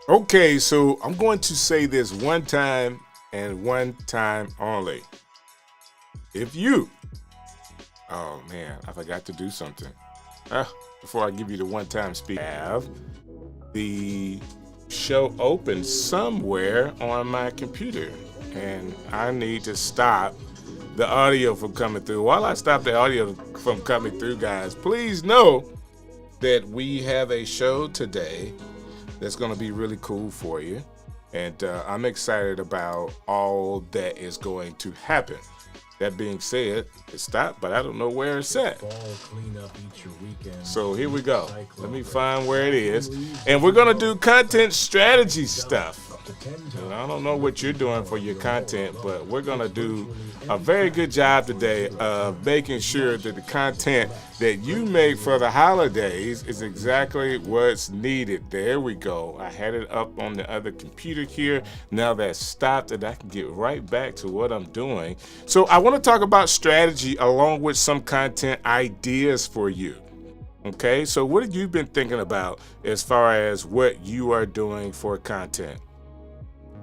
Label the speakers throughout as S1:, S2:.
S1: Okay, so I'm going to say this one time and one time only. If you, oh man, I forgot to do something. Before I give you the one time speak, have the show open somewhere on my computer, and I need to stop the audio from coming through. While I stop the audio from coming through, guys, please know that we have a show today that's going to be really cool for you. And I'm excited about all that is going to happen. That being said, it stopped, but I don't know where it's at. So here we go. Let me find where it is. And we're going to do content strategy stuff. And I don't know what you're doing for your content, but we're going to do a very good job today of making sure that the content that you make for the holidays is exactly what's needed. There we go. I had it up on the other computer here. Now that's stopped, and I can get right back to what I'm doing. So I want to talk about strategy along with some content ideas for you. Okay, so what have you been thinking about as far as what you are doing for content?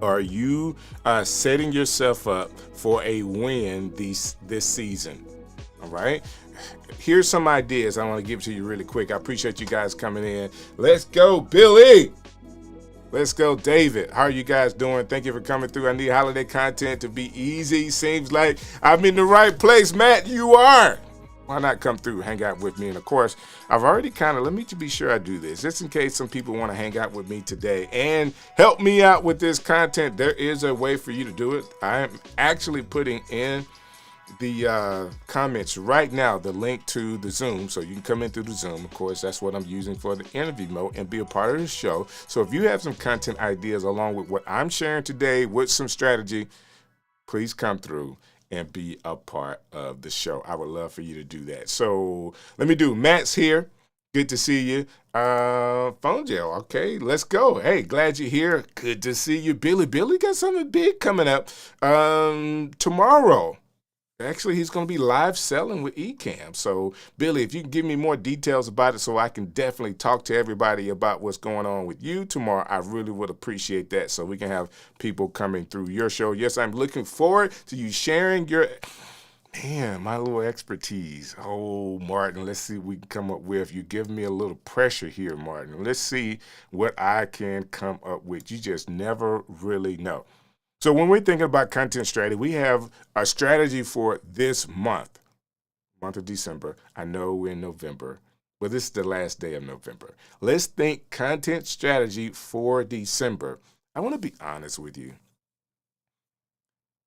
S1: Are you setting yourself up for a win this season? All right. Here's some ideas I want to give to you really quick. I appreciate you guys coming in. Let's go, Billy. Let's go, David. How are you guys doing? Thank you for coming through. I need holiday content to be easy. Seems like I'm in the right place. Matt, you are. Why not come through, hang out with me? And of course, I've already let me be sure I do this, just in case some people want to hang out with me today and help me out with this content. There is a way for you to do it. I am actually putting in the comments right now the link to the Zoom, so you can come in through the Zoom. Of course, that's what I'm using for the interview mode and be a part of the show. So if you have some content ideas along with what I'm sharing today with some strategy, please come through and be a part of the show. I would love for you to do that. So let me do. Matt's here. Good to see you. Phone jail. Okay, let's go. Hey, glad you're here. Good to see you, Billy. Billy got something big coming up tomorrow. Actually, he's going to be live selling with Ecamm. So, Billy, if you can give me more details about it so I can definitely talk to everybody about what's going on with you tomorrow, I really would appreciate that so we can have people coming through your show. Yes, I'm looking forward to you sharing my little expertise. Oh, Martin, let's see what we can come up with. You give me a little pressure here, Martin. Let's see what I can come up with. You just never really know. So when we're thinking about content strategy, we have a strategy for this month of December. I know we're in November, but this is the last day of November. Let's think content strategy for December. I want to be honest with you.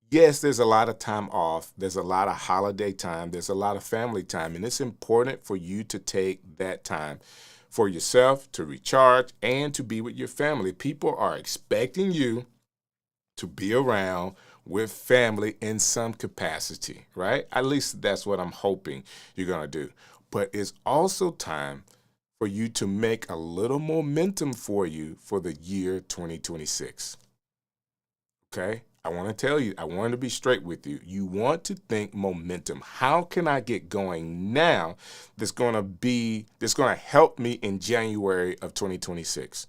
S1: Yes, there's a lot of time off. There's a lot of holiday time. There's a lot of family time. And it's important for you to take that time for yourself to recharge and to be with your family. People are expecting you to be around with family in some capacity, right? At least that's what I'm hoping you're going to do. But it's also time for you to make a little momentum for you for the year 2026. Okay? I want to tell you, I want to be straight with you. You want to think momentum. How can I get going now that's going to help me in January of 2026?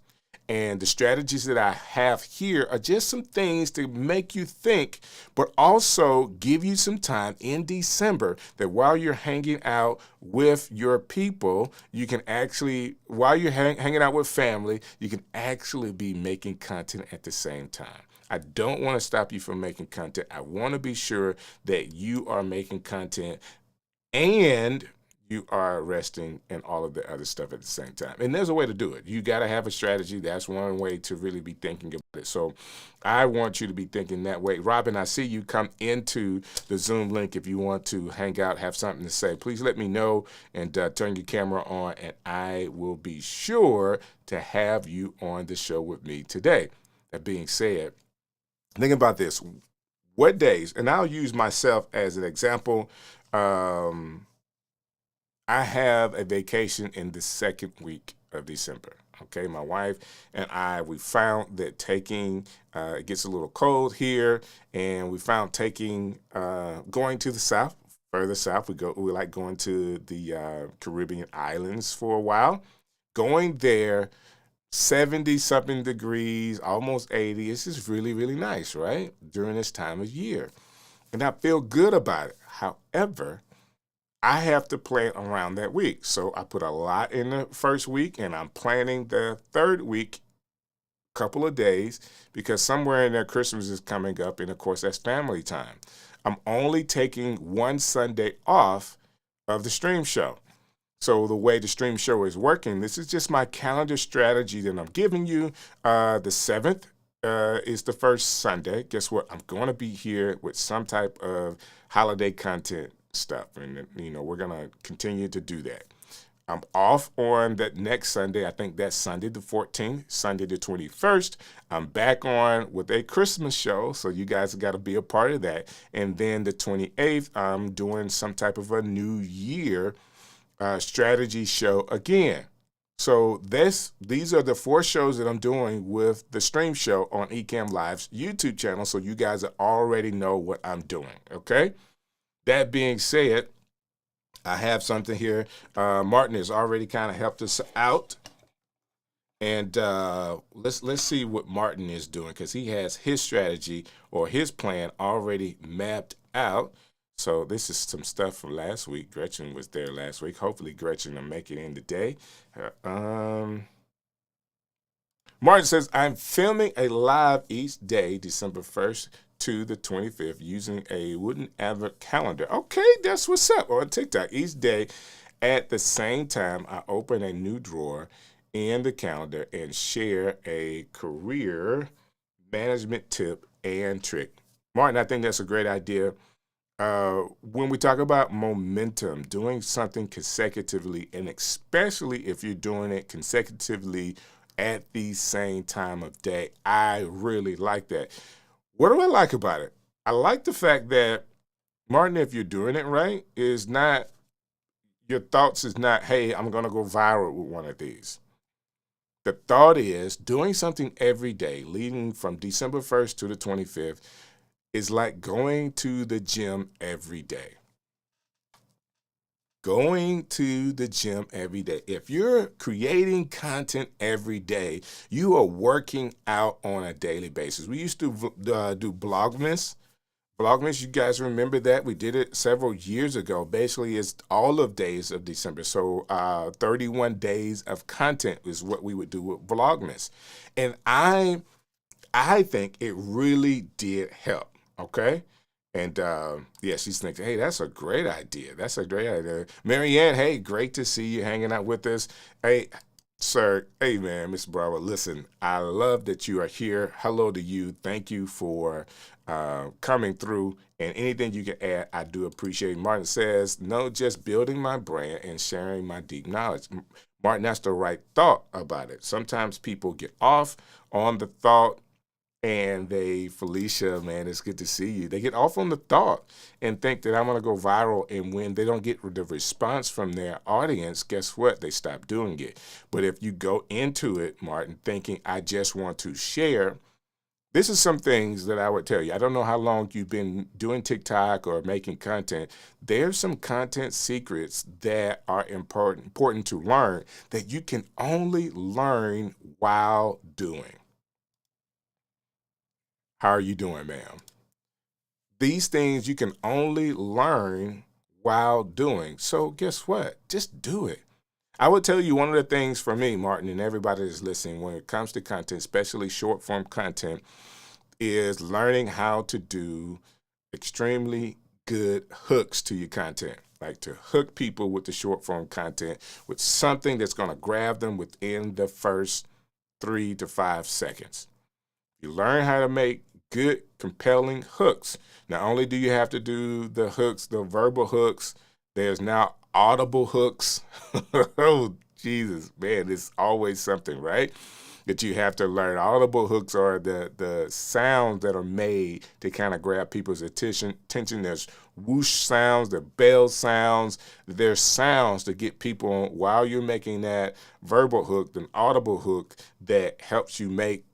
S1: And the strategies that I have here are just some things to make you think, but also give you some time in December that while you're hanging out with your people, you can actually, while you're hanging out with family, you can actually be making content at the same time. I don't want to stop you from making content. I want to be sure that you are making content and you are resting and all of the other stuff at the same time. And there's a way to do it. You got to have a strategy. That's one way to really be thinking about it. So I want you to be thinking that way. Robin, I see you come into the Zoom link. If you want to hang out, have something to say, please let me know and turn your camera on, and I will be sure to have you on the show with me today. That being said, think about this. What days, and I'll use myself as an example. I have a vacation in the second week of December. Okay, my wife and we found that it gets a little cold here, and we found going to the south, further south. We like going to the Caribbean islands for a while. Going there 70 something degrees, almost 80. It's just really, really nice, right? During this time of year. And I feel good about it. However, I have to plan around that week. So I put a lot in the first week, and I'm planning the third week, couple of days, because somewhere in there Christmas is coming up, and of course that's family time. I'm only taking one Sunday off of the stream show. So the way the stream show is working, this is just my calendar strategy that I'm giving you. The 7th is the first Sunday. Guess what? I'm going to be here with some type of holiday content stuff. And, we're going to continue to do that. I'm off on that next Sunday. I think that's Sunday the 14th, Sunday the 21st. I'm back on with a Christmas show, so you guys got to be a part of that. And then the 28th, I'm doing some type of a New Year strategy show again. So these are the 4 shows that I'm doing with the stream show on Ecamm Live's YouTube channel, so you guys already know what I'm doing, okay? That being said, I have something here. Martin has already kind of helped us out. And let's see what Martin is doing, because he has his strategy or his plan already mapped out. So this is some stuff from last week. Gretchen was there last week. Hopefully Gretchen will make it in today. Martin says, I'm filming a live each day, December 1st to the 25th, using a wooden advent calendar. Okay, that's what's up on TikTok. Each day at the same time, I open a new drawer in the calendar and share a career management tip and trick. Martin, I think that's a great idea. When we talk about momentum, doing something consecutively, and especially if you're doing it consecutively at the same time of day, I really like that. What do I like about it? I like the fact that, Martin, if you're doing it right, is not, your thoughts is not, hey, I'm going to go viral with one of these. The thought is doing something every day, leading from December 1st to the 25th, is like going to the gym every day. Going to the gym every day. If you're creating content every day, you are working out on a daily basis. We used to do Vlogmas. Vlogmas, you guys remember that? We did it several years ago. Basically, it's all of days of December. So 31 days of content is what we would do with Vlogmas. And I think it really did help. Okay. And she's thinking, hey, that's a great idea. That's a great idea. Marianne, hey, great to see you hanging out with us. Hey, sir. Hey, man, Mr. Bravo. Listen, I love that you are here. Hello to you. Thank you for coming through. And anything you can add, I do appreciate. Martin says, no, just building my brand and sharing my deep knowledge. Martin, that's the right thought about it. Sometimes people get off on the thought. And Felicia, man, it's good to see you. They get off on the thought and think that I'm going to go viral. And when they don't get the response from their audience, guess what? They stop doing it. But if you go into it, Martin, thinking I just want to share, this is some things that I would tell you. I don't know how long you've been doing TikTok or making content. There's some content secrets that are important to learn that you can only learn while doing. How are you doing, ma'am? These things you can only learn while doing. So guess what? Just do it. I would tell you one of the things for me, Martin, and everybody that's listening, when it comes to content, especially short form content, is learning how to do extremely good hooks to your content. Like to hook people with the short form content with something that's going to grab them within the first 3 to 5 seconds. You learn how to make good, compelling hooks. Not only do you have to do the hooks, the verbal hooks, there's now audible hooks. Oh, Jesus, man, it's always something, right? That you have to learn. Audible hooks are the sounds that are made to kind of grab people's attention. There's whoosh sounds, there's bell sounds, there's sounds to get people on while you're making that verbal hook, an audible hook that helps you make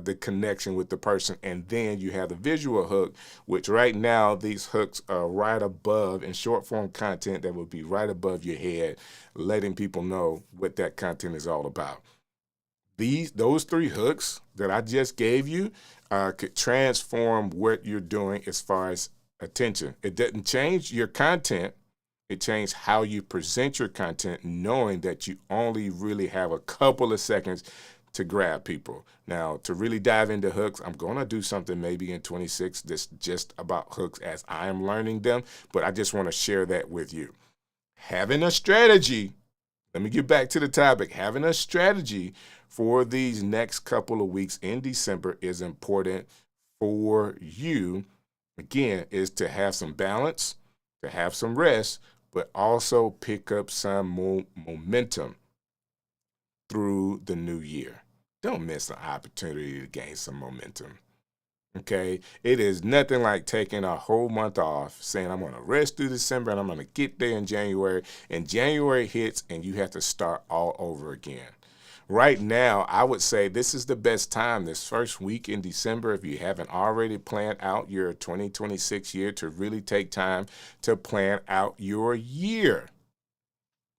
S1: the connection with the person. And then you have the visual hook, which right now these hooks are right above in short form content that will be right above your head, letting people know what that content is all about. Those 3 hooks that I just gave you could transform what you're doing as far as attention. It doesn't change your content. It changes how you present your content, knowing that you only really have a couple of seconds to grab people. Now, to really dive into hooks, I'm going to do something maybe in 26 that's just about hooks as I am learning them, but I just want to share that with you. Having a strategy, let me get back to the topic. Having a strategy for these next couple of weeks in December is important for you. Again, is to have some balance, to have some rest, but also pick up some momentum through the new year. Don't miss an opportunity to gain some momentum. Okay? It is nothing like taking a whole month off, saying I'm going to rest through December and I'm going to get there in January. And January hits and you have to start all over again. Right now, I would say this is the best time, this first week in December, if you haven't already planned out your 2026 year, to really take time to plan out your year.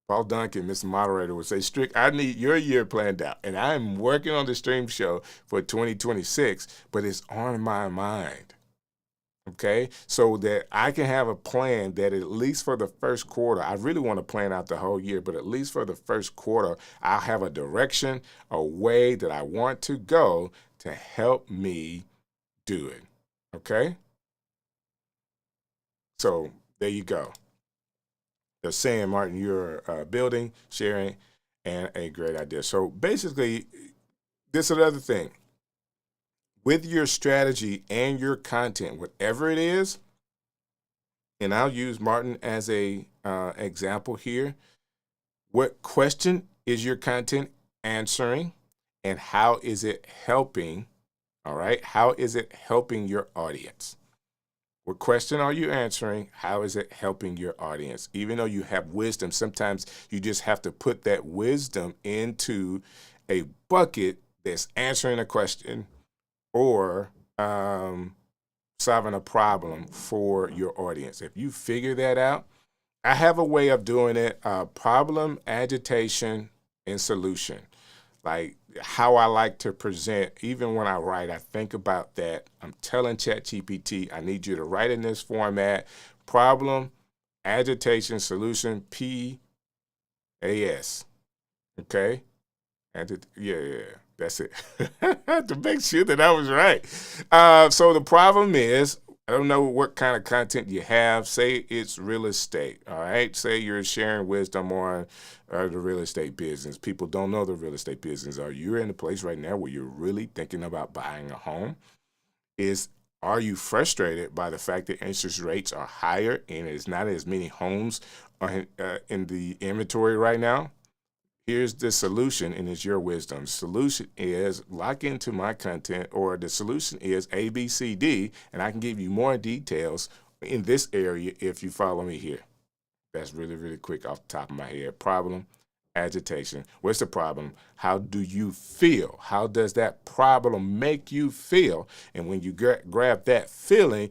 S1: Paul Duncan, Mr. Moderator, would say, Strick, I need your year planned out. And I'm working on the stream show for 2026, but it's on my mind. Okay, so that I can have a plan that at least for the first quarter, I really want to plan out the whole year, but at least for the first quarter, I'll have a direction, a way that I want to go to help me do it. Okay, so there you go. They're saying, Martin, you're building, sharing, and a great idea. So basically, this is another thing. With your strategy and your content, whatever it is, and I'll use Martin as a example here. What question is your content answering, and how is it helping? All right, how is it helping your audience? What question are you answering? How is it helping your audience? Even though you have wisdom, sometimes you just have to put that wisdom into a bucket that's answering a question or solving a problem for your audience. If you figure that out, I have a way of doing it, problem, agitation, and solution. Like how I like to present, even when I write, I think about that. I'm telling ChatGPT, I need you to write in this format, problem, agitation, solution, PAS. Okay? Yeah, that's it. To make sure that I was right. So the problem is, I don't know what kind of content you have. Say it's real estate, all right? Say you're sharing wisdom on the real estate business. People don't know the real estate business. Are you in a place right now where you're really thinking about buying a home? Are you frustrated by the fact that interest rates are higher and there's not as many homes in the inventory right now? Here's the solution, and it's your wisdom. Solution is lock into my content, or the solution is A, B, C, D, and I can give you more details in this area if you follow me here. That's really, really quick off the top of my head. Problem, agitation. What's the problem? How do you feel? How does that problem make you feel? And when you grab that feeling,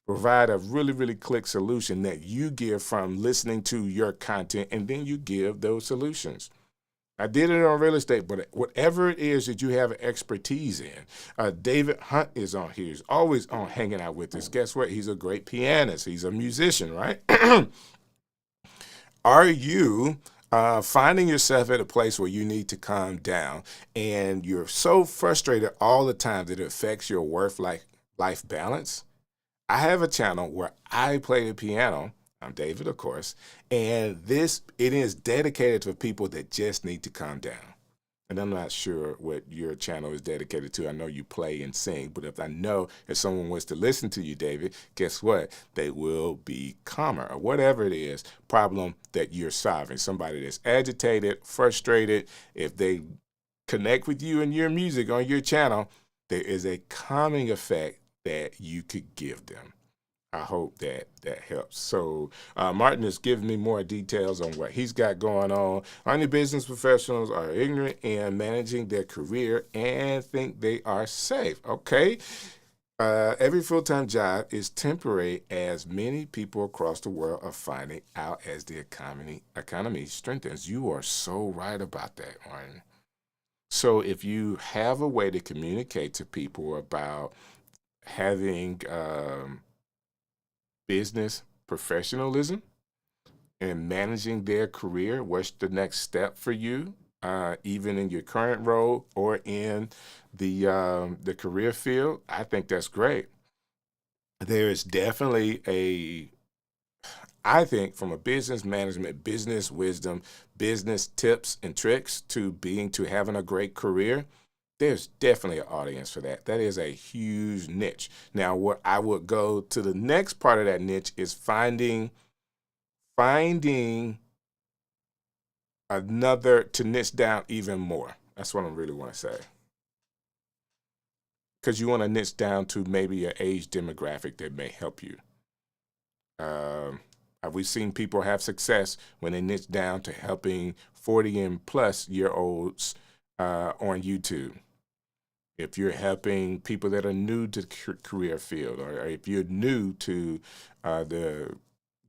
S1: provide a really, really quick solution that you give from listening to your content, and then you give those solutions. I did it on real estate, but whatever it is that you have expertise in, David Hunt is on here. He's always on hanging out with us. Guess what? He's a great pianist. He's a musician, right? Are you finding yourself at a place where you need to calm down and you're so frustrated all the time that it affects your work-life balance? I have a channel where I play the piano. I'm David, of course, and it is dedicated to people that just need to calm down. And I'm not sure what your channel is dedicated to. I know you play and sing, but if someone wants to listen to you, David, guess what? They will be calmer, or whatever it is, problem that you're solving. Somebody that's agitated, frustrated, if they connect with you and your music on your channel, there is a calming effect that you could give them. I hope that helps. So Martin is giving me more details on what he's got going on. Only business professionals are ignorant in managing their career and think they are safe. Okay. Every full-time job is temporary, as many people across the world are finding out as the economy strengthens. You are so right about that, Martin. So if you have a way to communicate to people about having business professionalism and managing their career, what's the next step for you, even in your current role or in the career field? I think that's great. There is definitely I think from a business management, business wisdom, business tips and tricks to having a great career, there's definitely an audience for that. That is a huge niche. Now, what I would go to the next part of that niche is finding another to niche down even more. That's what I really want to say. Because you want to niche down to maybe an age demographic that may help you. Um, we've seen people have success when they niche down to helping 40 and plus year olds on YouTube. If you're helping people that are new to the career field, or if you're new to the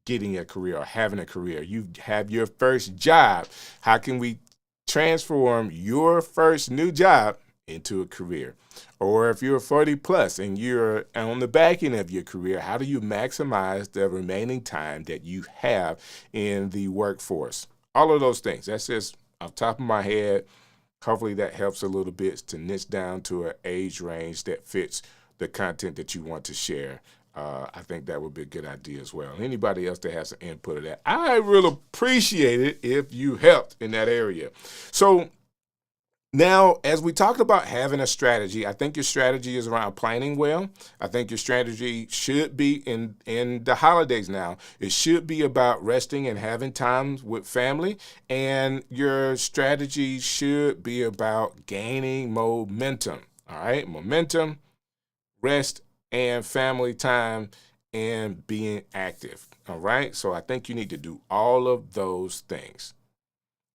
S1: getting a career or having a career, you have your first job. How can we transform your first new job into a career? Or if you're 40 plus and you're on the back end of your career, how do you maximize the remaining time that you have in the workforce? All of those things. That's just off the top of my head. Hopefully that helps a little bit to niche down to an age range that fits the content that you want to share. I think that would be a good idea as well. Anybody else that has an input of that, I really appreciate it if you helped in that area. So now, as we talked about having a strategy, I think your strategy is around planning well. I think your strategy should be in the holidays now. It should be about resting and having time with family. And your strategy should be about gaining momentum. All right, momentum, rest, and family time, and being active. All right, so I think you need to do all of those things.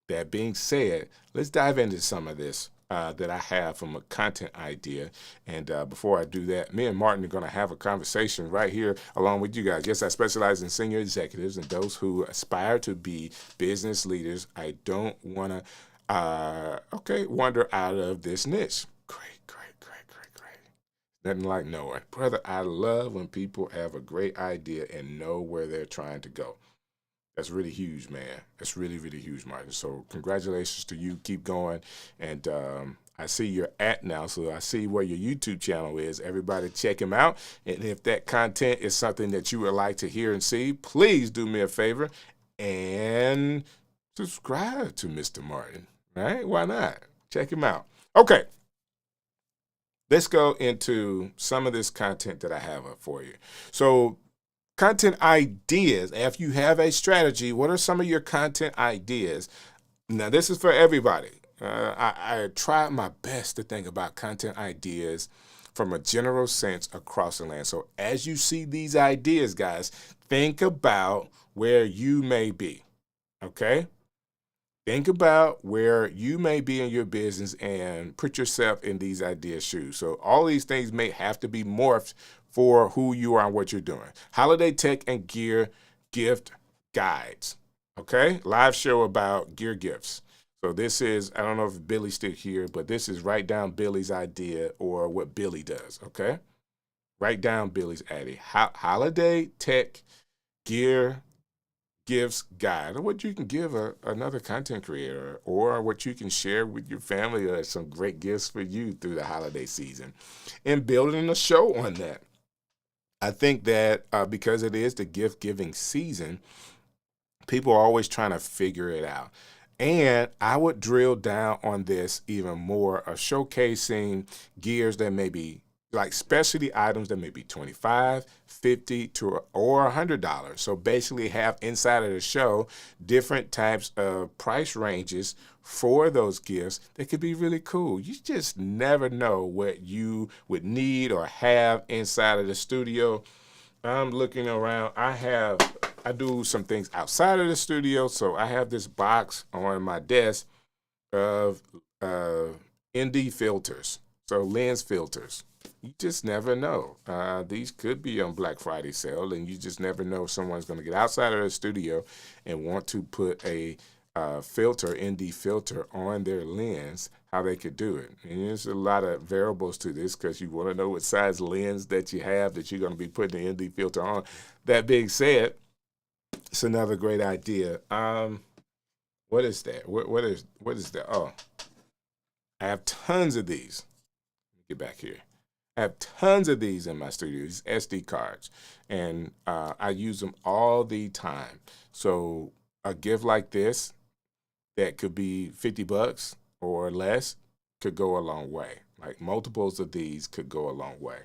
S1: That being said, let's dive into some of this that I have from a content idea. And before I do that, me and Martin are going to have a conversation right here along with you guys. Yes, I specialize in senior executives and those who aspire to be business leaders. I don't want to, wander out of this niche. Great. Nothing like knowing. Brother, I love when people have a great idea and know where they're trying to go. That's really huge, man. That's really, really huge, Martin. So congratulations to you. Keep going. And I see you're at now, so I see where your YouTube channel is. Everybody check him out. And if that content is something that you would like to hear and see, please do me a favor and subscribe to Mr. Martin. Right? Why not? Check him out. Okay. Let's go into some of this content that I have up for you. So content ideas. If you have a strategy, what are some of your content ideas? Now, this is for everybody. I tried my best to think about content ideas from a general sense across the land. So as you see these ideas, guys, think about where you may be, okay? Think about where you may be in your business and put yourself in these ideas' shoes. So all these things may have to be morphed for who you are and what you're doing. Holiday tech and gear gift guides. Okay? Live show about gear gifts. So this is, I don't know if Billy's still here, but this is write down Billy's idea or what Billy does. Okay? Write down Billy's idea. Holiday tech gear gifts guide, or what you can give another content creator, or what you can share with your family, or some great gifts for you through the holiday season, and building a show on that. I think that because it is the gift giving season, people are always trying to figure it out. And I would drill down on this even more of showcasing gears that may be like specialty items that may be $25, $50 to or $100. So basically have inside of the show different types of price ranges for those gifts that could be really cool. You just never know what you would need or have inside of the studio. I'm looking around. I do some things outside of the studio. So I have this box on my desk of ND filters. So lens filters. You just never know. These could be on Black Friday sale, and you just never know if someone's going to get outside of the studio and want to put a ND filter on their lens how they could do it. And there's a lot of variables to this because you want to know what size lens that you have that you're going to be putting the ND filter on. That being said, it's another great idea. What is that? What is that? Oh, I have tons of these. Get back here. I have tons of these in my studio, these SD cards, and I use them all the time. So a gift like this that could be $50 or less could go a long way. Like multiples of these could go a long way.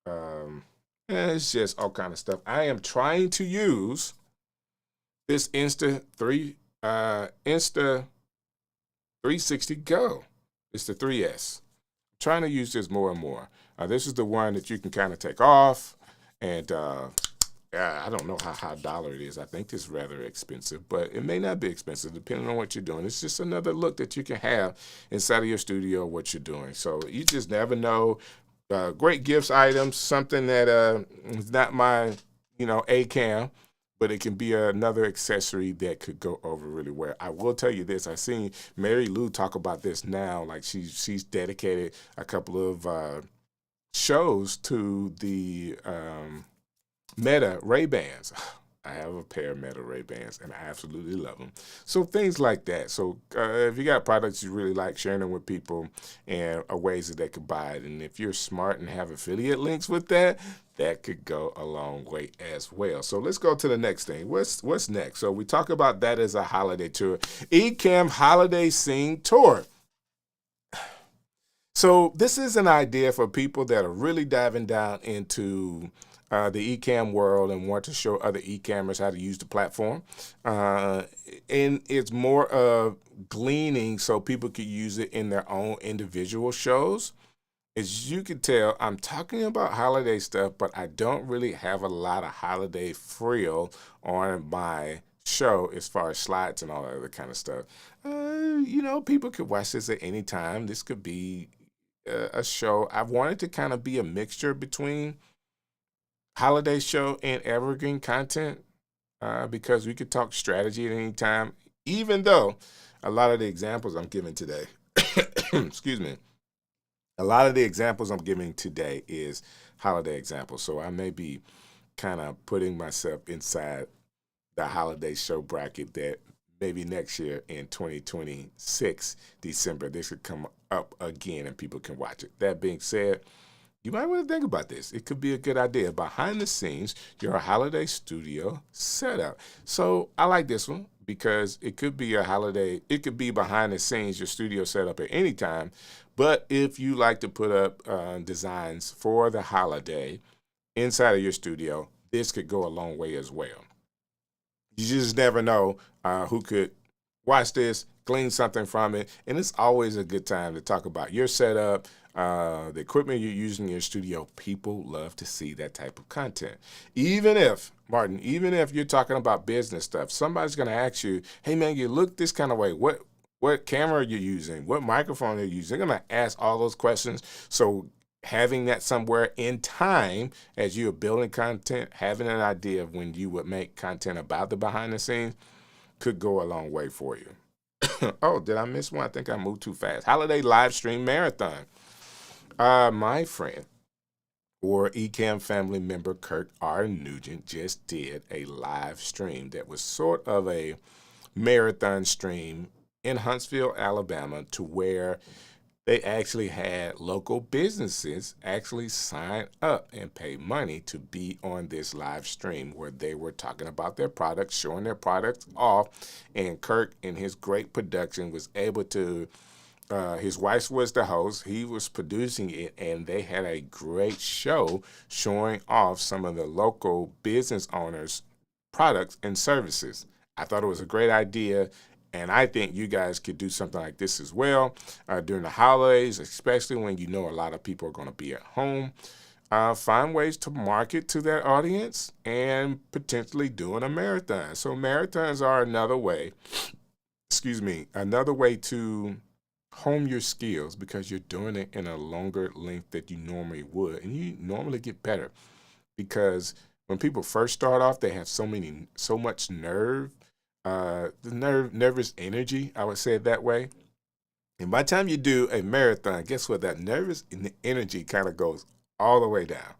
S1: And it's just all kind of stuff. I am trying to use this Insta 360 Go. It's the 3S. I'm trying to use this more and more. This is the one that you can kind of take off, and I don't know how high dollar it is. I think it's rather expensive, but it may not be expensive depending on what you're doing. It's just another look that you can have inside of your studio, what you're doing. So you just never know. Great gifts items, something that is not my, Ecamm, but it can be another accessory that could go over really well. I will tell you this. I've seen Mary Lou talk about this now. Like she's dedicated a couple of shows to the Meta Ray-Bans. I have a pair of Meta Ray-Bans, and I absolutely love them. So things like that. So if you got products you really like, sharing them with people and ways that they could buy it. And if you're smart and have affiliate links with that, that could go a long way as well. So let's go to the next thing. What's next? So we talk about that as a holiday tour. Ecamm Holiday Scene Tour. So this is an idea for people that are really diving down into the Ecamm world and want to show other Ecammers how to use the platform. And it's more of gleaning so people could use it in their own individual shows. As you can tell, I'm talking about holiday stuff, but I don't really have a lot of holiday frill on my show as far as slides and all that other kind of stuff. People could watch this at any time. This could be a show. I wanted to kind of be a mixture between holiday show and evergreen content because we could talk strategy at any time, even though a lot of the examples I'm giving today, excuse me, a lot of the examples I'm giving today is holiday examples. So I may be kind of putting myself inside the holiday show bracket that maybe next year in 2026, December, this could come up again and people can watch it. That being said, you might want to think about this. It could be a good idea. Behind the scenes, your holiday studio setup. So I like this one because it could be it could be behind the scenes, your studio setup at any time. But if you like to put up designs for the holiday inside of your studio, this could go a long way as well. You just never know who could watch this, glean something from it, and it's always a good time to talk about your setup, the equipment you're using in your studio. People love to see that type of content. Even if you're talking about business stuff, somebody's going to ask you, hey man, you look this kind of way. What camera are you using? What microphone are you using? They're going to ask all those questions. So having that somewhere in time as you're building content, having an idea of when you would make content about the behind the scenes could go a long way for you. Oh, did I miss one? I think I moved too fast. Holiday live stream marathon. My friend or Ecamm family member Kirk R. Nugent just did a live stream that was sort of a marathon stream in Huntsville, Alabama, to where they actually had local businesses actually sign up and pay money to be on this live stream where they were talking about their products, showing their products off, and Kirk in his great production was able to, his wife was the host, he was producing it, and they had a great show showing off some of the local business owners' products and services. I thought it was a great idea. And I think you guys could do something like this as well during the holidays, especially when you know a lot of people are going to be at home. Find ways to market to that audience and potentially doing a marathon. So marathons are another way to hone your skills because you're doing it in a longer length that you normally would. And you normally get better because when people first start off, they have so much nervous energy, I would say it that way. And by the time you do a marathon, guess what? That nervous energy kind of goes all the way down,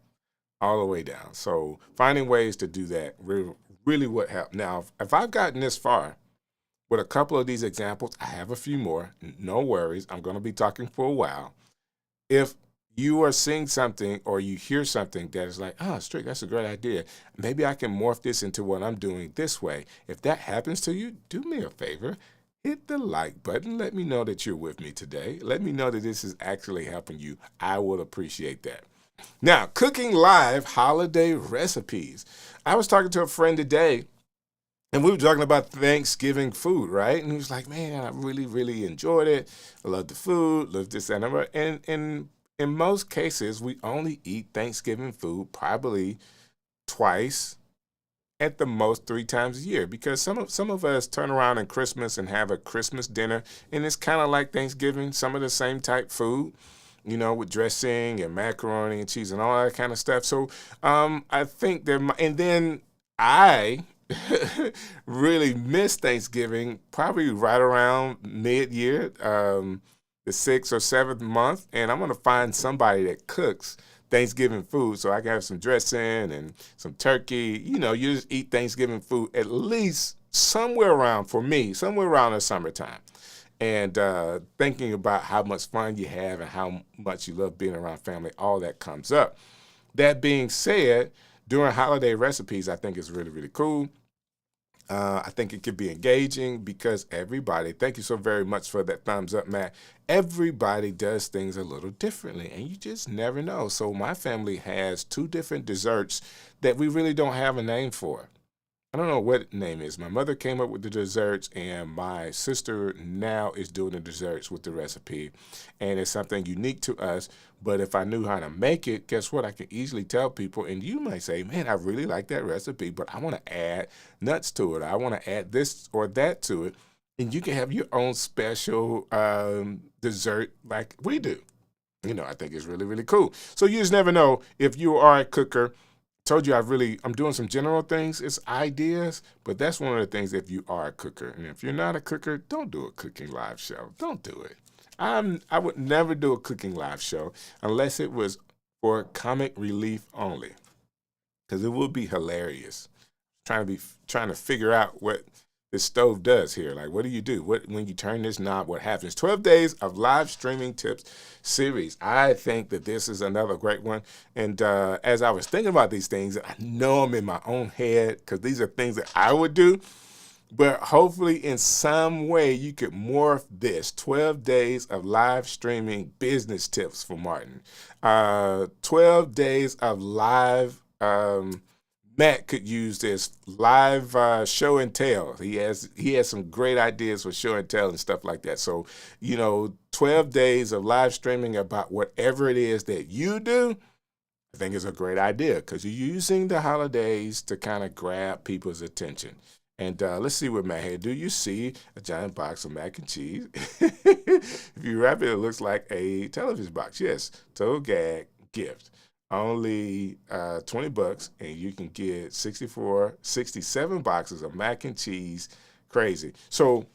S1: all the way down. So finding ways to do that really, really would help. Now, if I've gotten this far with a couple of these examples, I have a few more. No worries. I'm going to be talking for a while. If you are seeing something or you hear something that is like, oh, Strick, that's a great idea. Maybe I can morph this into what I'm doing this way. If that happens to you, do me a favor. Hit the like button. Let me know that you're with me today. Let me know that this is actually helping you. I will appreciate that. Now, cooking live holiday recipes. I was talking to a friend today, and we were talking about Thanksgiving food, right? And he was like, man, I really, really enjoyed it. I love the food, love this and that. And in most cases, we only eat Thanksgiving food probably twice, at the most 3 times a year, because some of us turn around in Christmas and have a Christmas dinner, and it's kind of like Thanksgiving, some of the same type food, with dressing and macaroni and cheese and all that kind of stuff. So I think and then I really miss Thanksgiving probably right around mid-year, the 6th or 7th month, and I'm going to find somebody that cooks Thanksgiving food so I can have some dressing and some turkey. You just eat Thanksgiving food at least somewhere around, for me, somewhere around the summertime. And thinking about how much fun you have and how much you love being around family, all that comes up. That being said, doing holiday recipes, I think is really, really cool. I think it could be engaging because everybody, thank you so very much for that thumbs up, Matt. Everybody does things a little differently, and you just never know. So my family has 2 different desserts that we really don't have a name for. I don't know what name is. My mother came up with the desserts, and my sister now is doing the desserts with the recipe. And it's something unique to us. But if I knew how to make it, guess what? I can easily tell people. And you might say, man, I really like that recipe, but I want to add nuts to it. I want to add this or that to it. And you can have your own special dessert like we do. I think it's really, really cool. So you just never know if you are a cooker. Told you I'm doing some general things. It's ideas, but that's one of the things if you are a cooker. And if you're not a cooker, don't do a cooking live show. Don't do it. I would never do a cooking live show unless it was for comic relief only, because it would be hilarious. Trying to figure out what this stove does here. Like, what do you do? When you turn this knob, what happens? 12 days of live streaming tips series. I think that this is another great one. And as I was thinking about these things, I know I'm in my own head because these are things that I would do. But hopefully in some way you could morph this. 12 days of live streaming business tips for Martin. 12 days of live Matt could use this live show and tell. He has some great ideas for show and tell and stuff like that. So, 12 days of live streaming about whatever it is that you do, I think is a great idea because you're using the holidays to kind of grab people's attention. And let's see what Matt had. Do you see a giant box of mac and cheese? If you wrap it, it looks like a television box. Yes, total gag gift. Only $20, and you can get 67 boxes of mac and cheese. Crazy. So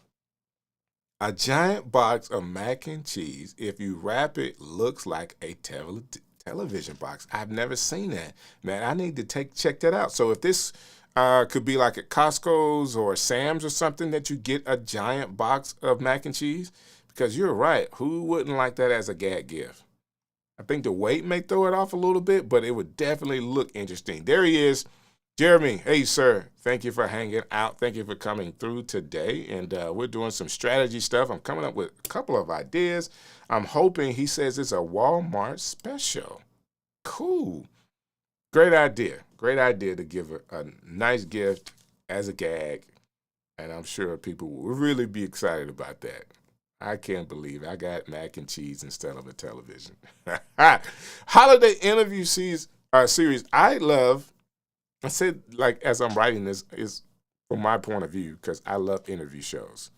S1: a giant box of mac and cheese, if you wrap it, looks like a television box. I've never seen that. Man, I need to check that out. So if this could be like at Costco's or Sam's or something that you get a giant box of mac and cheese, because you're right. Who wouldn't like that as a gag gift? I think the weight may throw it off a little bit, but it would definitely look interesting. There he is. Jeremy, hey, sir. Thank you for hanging out. Thank you for coming through today. And we're doing some strategy stuff. I'm coming up with a couple of ideas. I'm hoping he says it's a Walmart special. Cool. Great idea. Great idea to give a nice gift as a gag. And I'm sure people will really be excited about that. I can't believe it. I got mac and cheese instead of a television. Holiday interview series I love. I said, like, as I'm writing this, is from my point of view, because I love interview shows.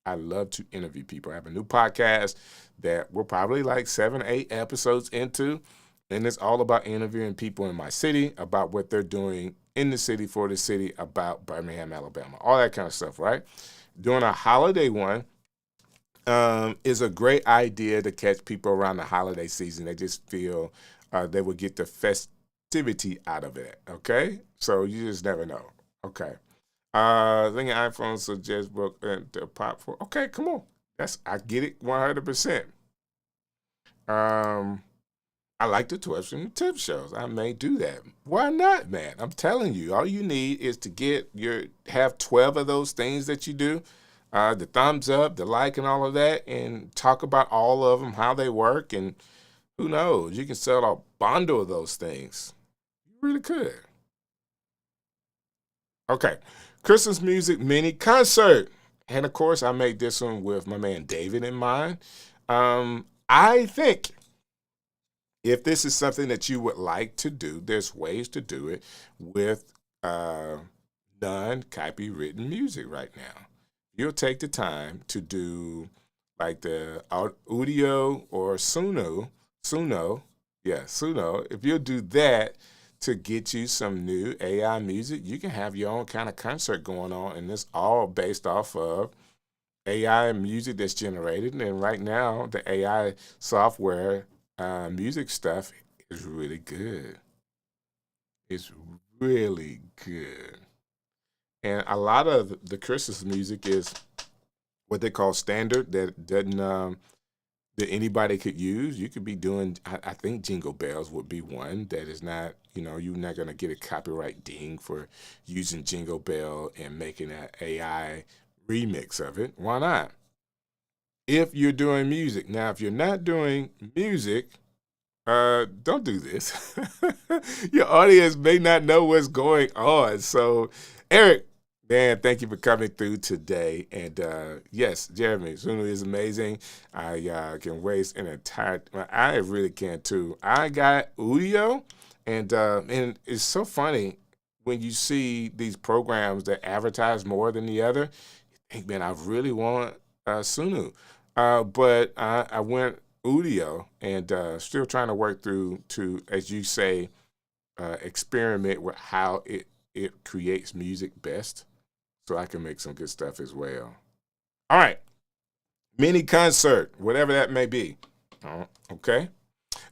S1: I love to interview people. I have a new podcast that we're probably like 7 or 8 episodes into, and it's all about interviewing people in my city about what they're doing in the city, for the city, about Birmingham, Alabama, all that kind of stuff, right? Doing a holiday one, is a great idea to catch people around the holiday season. They just feel they will get the festivity out of it. Okay, so you just never know. Okay, I think iPhone suggests book the pop for. Okay, come on, I get it 100%. Um, I like the tips and the tip shows. I may do that. Why not, man? I'm telling you, all you need is to have 12 of those things that you do, the thumbs up, the like, and all of that, and talk about all of them, how they work, and who knows, you can sell a bundle of those things. You really could. Okay, Christmas music mini concert, and of course, I made this one with my man David in mind. I think if this is something that you would like to do, there's ways to do it with uh, non-copywritten music right now. You'll take the time to do like the audio or Suno. If you'll do that to get you some new AI music, you can have your own kind of concert going on, and it's all based off of AI music that's generated. And right now, the AI software music stuff is really good. It's really good. And a lot of the Christmas music is what they call standard that doesn't that anybody could use. You could be doing. I think Jingle Bells would be one that is not. You're not gonna get a copyright ding for using Jingle Bell and making an AI remix of it. Why not? If you're doing music now, if you're not doing music, don't do this. Your audience may not know what's going on. So, Eric, man, thank you for coming through today. And yes, Jeremy, Zunu is amazing. I can waste an entire. I really can too. I got Udio, and it's so funny when you see these programs that advertise more than the other. You think, man, I really want Sunu, but I went Udio, and still trying to work through to, as you say, experiment with how it creates music best, so I can make some good stuff as well. All right, mini concert, whatever that may be. Okay.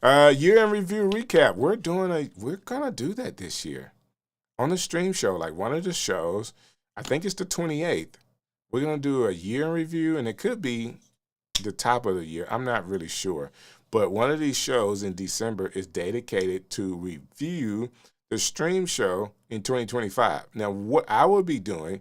S1: Year in review recap. We're gonna do that this year on the stream show. Like one of the shows, I think it's the 28th. We're gonna do a year in review, and it could be the top of the year. I'm not really sure. But one of these shows in December is dedicated to review the stream show in 2025. Now, what I will be doing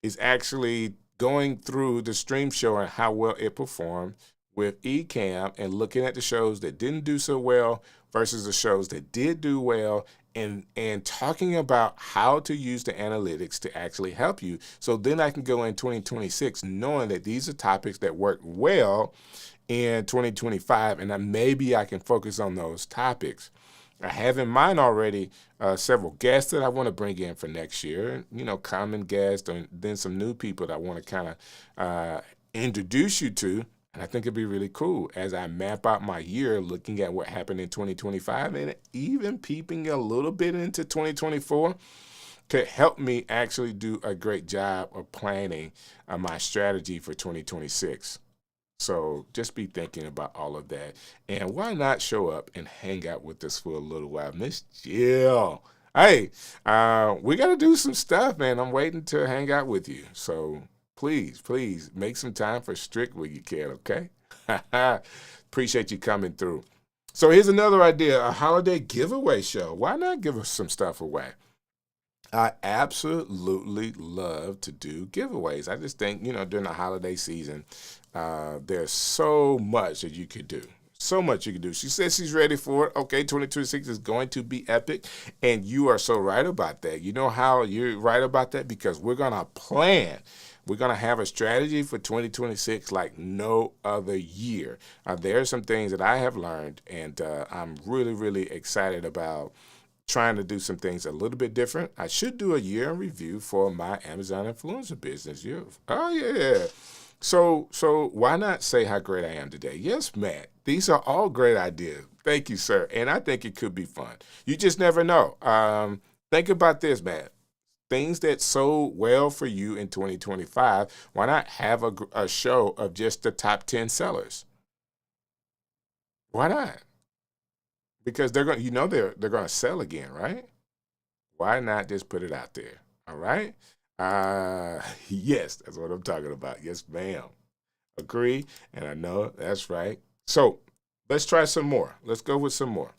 S1: is actually going through the stream show and how well it performed with Ecamm and looking at the shows that didn't do so well versus the shows that did do well, and talking about how to use the analytics to actually help you. So then I can go in 2026 knowing that these are topics that work well in 2025, and then maybe I can focus on those topics. I have in mind already several guests that I want to bring in for next year, common guests, and then some new people that I want to kind of introduce you to. And I think it'd be really cool as I map out my year, looking at what happened in 2025 and even peeping a little bit into 2024 could help me actually do a great job of planning my strategy for 2026. So just be thinking about all of that. And why not show up and hang out with us for a little while? Miss Jill. Hey, we got to do some stuff, man. I'm waiting to hang out with you. So please make some time for Strick when you can, okay? Appreciate you coming through. So here's another idea, a holiday giveaway show. Why not give us some stuff away? I absolutely love to do giveaways. I just think, during the holiday season, there's so much that you could do. So much you can do. She says she's ready for it. Okay, 2026 is going to be epic, and you are so right about that. You know how you're right about that? Because we're going to plan. We're going to have a strategy for 2026 like no other year. There are some things that I have learned, and I'm really, really excited about trying to do some things a little bit different. I should do a year in review for my Amazon influencer business. Oh, yeah. So why not say how great I am today? Yes, Matt. These are all great ideas. Thank you, sir. And I think it could be fun. You just never know. Think about this, Matt. things that sold well for you in 2025, why not have a show of just the top 10 sellers? Why not? Because they're going, they're going to sell again, right? Why not just put it out there? All right. Yes, that's what I'm talking about. Yes, ma'am. Agree. And I know that's right. So let's try some more. Let's go with some more.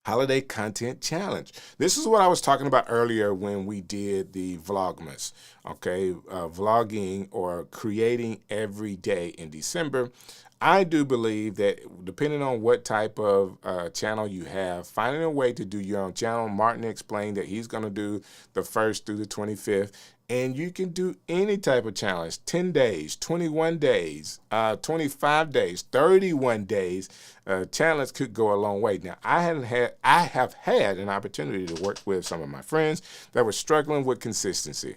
S1: Holiday Content Challenge. This is what I was talking about earlier when we did the Vlogmas, okay? Vlogging or creating every day in December. I do believe that depending on what type of channel you have, finding a way to do your own channel. Martin explained that he's going to do the 1st through the 25th. And you can do any type of challenge, 10 days, 21 days, 25 days, 31 days. Challenge could go a long way. Now, I have had an opportunity to work with some of my friends that were struggling with consistency.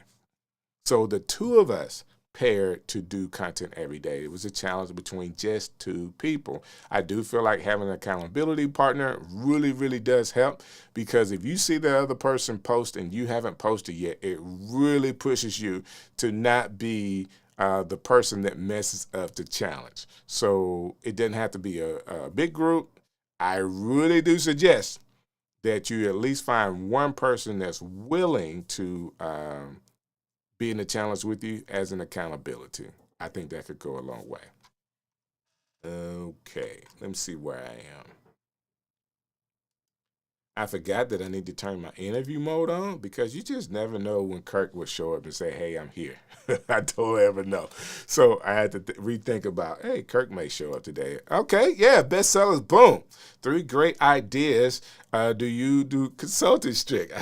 S1: So the two of us paired to do content every day. It was a challenge between just 2 people. I do feel like having an accountability partner really, really does help, because if you see the other person post and you haven't posted yet, it really pushes you to not be the person that messes up the challenge. So it doesn't have to be a big group. I really do suggest that you at least find one person that's willing to be in the challenge with you as an accountability. I think that could go a long way. Okay, let me see where I am. I forgot that I need to turn my interview mode on, because you just never know when Kirk will show up and say, hey, I'm here. I don't ever know. So I had to rethink about, hey, Kirk may show up today. Okay, yeah, bestsellers, boom. 3 great ideas. Do you do consulting, Strick?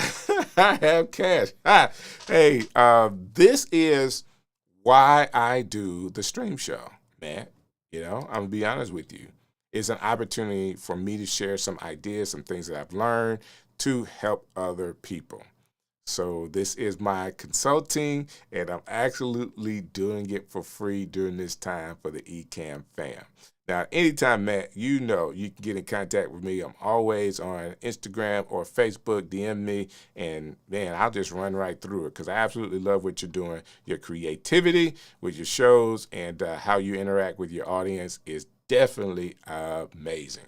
S1: I have cash. Hey, this is why I do the stream show, man. I'm going to be honest with you. It's an opportunity for me to share some ideas, some things that I've learned to help other people. So this is my consulting, and I'm absolutely doing it for free during this time for the Ecamm fam. Now, anytime, Matt, you can get in contact with me. I'm always on Instagram or Facebook. DM me, and man, I'll just run right through it, because I absolutely love what you're doing. Your creativity with your shows and how you interact with your audience is definitely amazing.